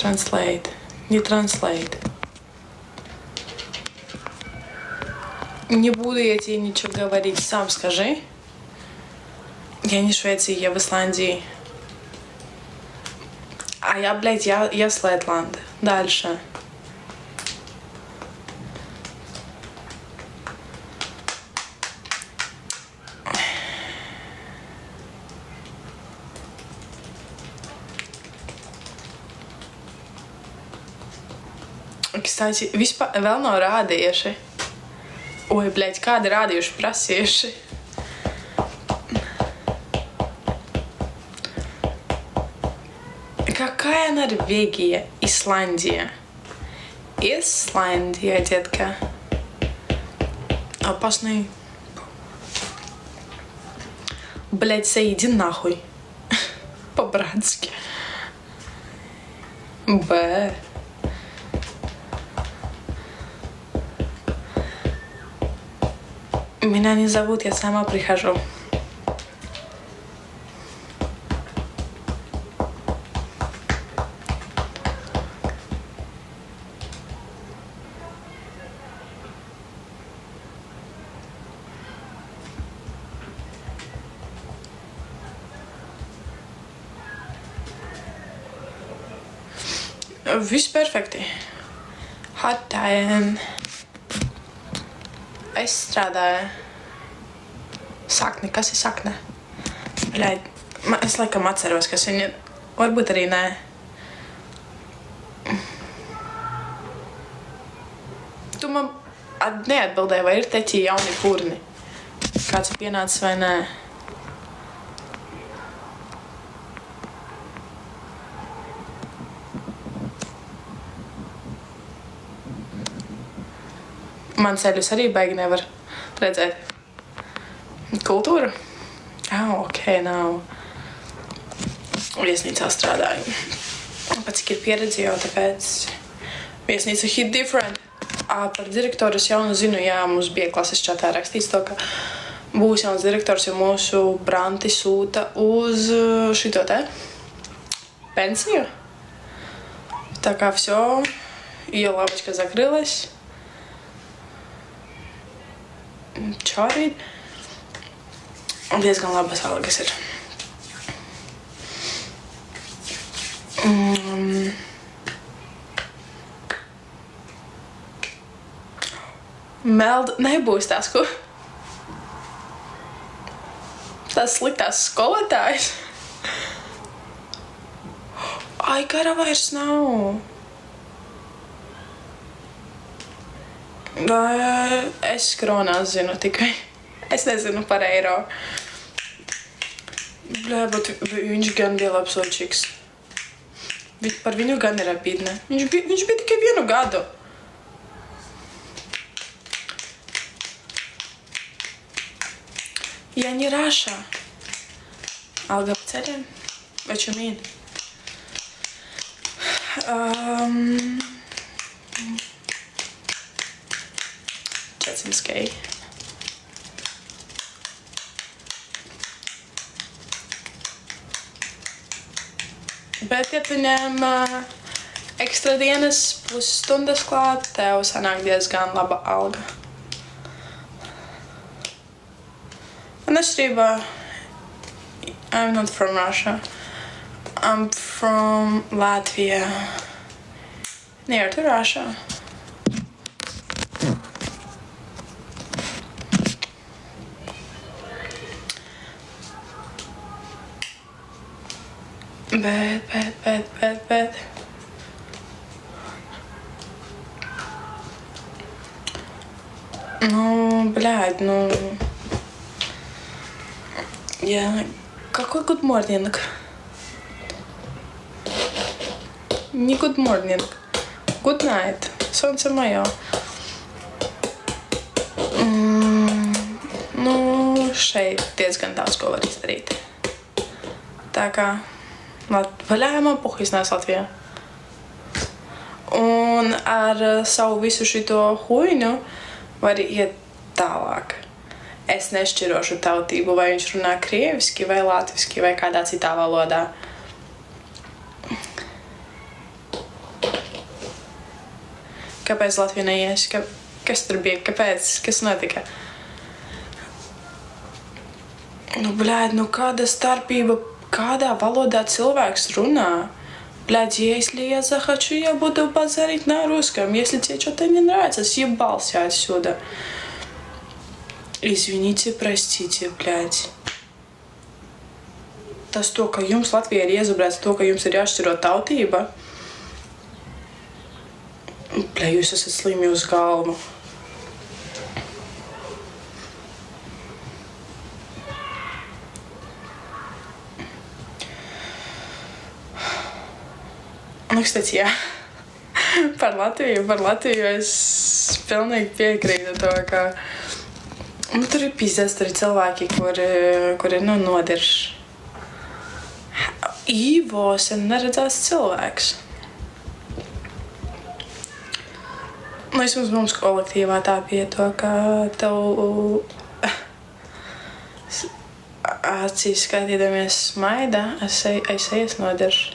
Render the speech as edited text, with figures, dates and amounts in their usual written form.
Translate. Не translate. Не буду я тебе ничего говорить, сам скажи. Я не в Швеции, я в Исландии. А я, блядь, я с Летланд. Дальше. Kstати, vispār vēl nav rādījuši. Ой, блядь, kādi rādījuši prasījuši? Какая Норвегия? Исландия. Исландия, детка. Опасный. Блядь, иди нахуй. По-братски. Б. Меня не зовут, я сама прихожу. Viss perfekti. Hardtime. Es strādāju. Sakne, kas ir sakne? Bļaļ, es laikam atceros, kas viņa... Varbūt arī nē. Tu man neatbildēji, vai ir teķī jauni purni? Kāds ir pienācis vai nē? Man ceļus arī baigi nevar redzēt. Kultūra? Ok, nav. Viesnīcā strādāju. Pēc cik ir pieredze jau, tāpēc viesnīca hit different. Par direktoru es jau zinu, jā, mums bija klases čatā rakstīts to, ka būs jauns direktors, jo mūsu branti sūta uz šito te pensiju. Tā kā всё, ее лавочка закрылась. Čārīt. Diezgan labas algas ir. Melda nebūs tās, ko? Tās sliktās skolotājs. Ai, gara vairs nav. Es kronās zinu tikai. Es nezinu par eiro. Bļā, bet viņš gan bija labs očiks. Par viņu gan ir apīdne. Viņš bija tikai 1 gadu. Я не Раша. Alga pa ceļiem? What you mean? Četsimskei. Bet, ja tu ņem ekstra dienas pusstundas klāt, tev sanāk diezgan laba alga. Un atšķirībā, I'm not from Russia. I'm from Latvia. Near to Russia. Bet. Ну, блядь, ну... Какой good morning? Не good morning. Good night. Солнце мое. Nu, šeit diezgan daudz ko var izdarīt. Tā kā... Vaļā man puhis nēs Latvijā. Un ar savu visu šito huiņu var iet tālāk. Es nešķirošu tautību, vai viņš runā krieviski, vai latviski, vai kādā citā valodā. Kāpēc Latvija neies? Kas tur bija? Kāpēc? Kas notika? Nu, bļēd, kāda starpība, kādā valodā cilvēks runā? Блядь, если я захочу, я буду базарить на русском. Если тебе что-то не нравится, съебался отсюда. Извините, простите, блядь. Tas to, ka jums Latvijā ir iezubrēts to, ka jums ir jāšķiro tautība. Bļa, jūs esat slimi uz galvu. Nu, kstēc, jā. Par Latviju es pilnīgi piekrītu to, ka tur ir pizdēs, tur ir cilvēki, kuri nodirš. Īvo sen neredzēts cilvēks. Vismaz mums kolektīvā tā bija to, ka tev acīs skatīdamies smaida, es ejas nodirš.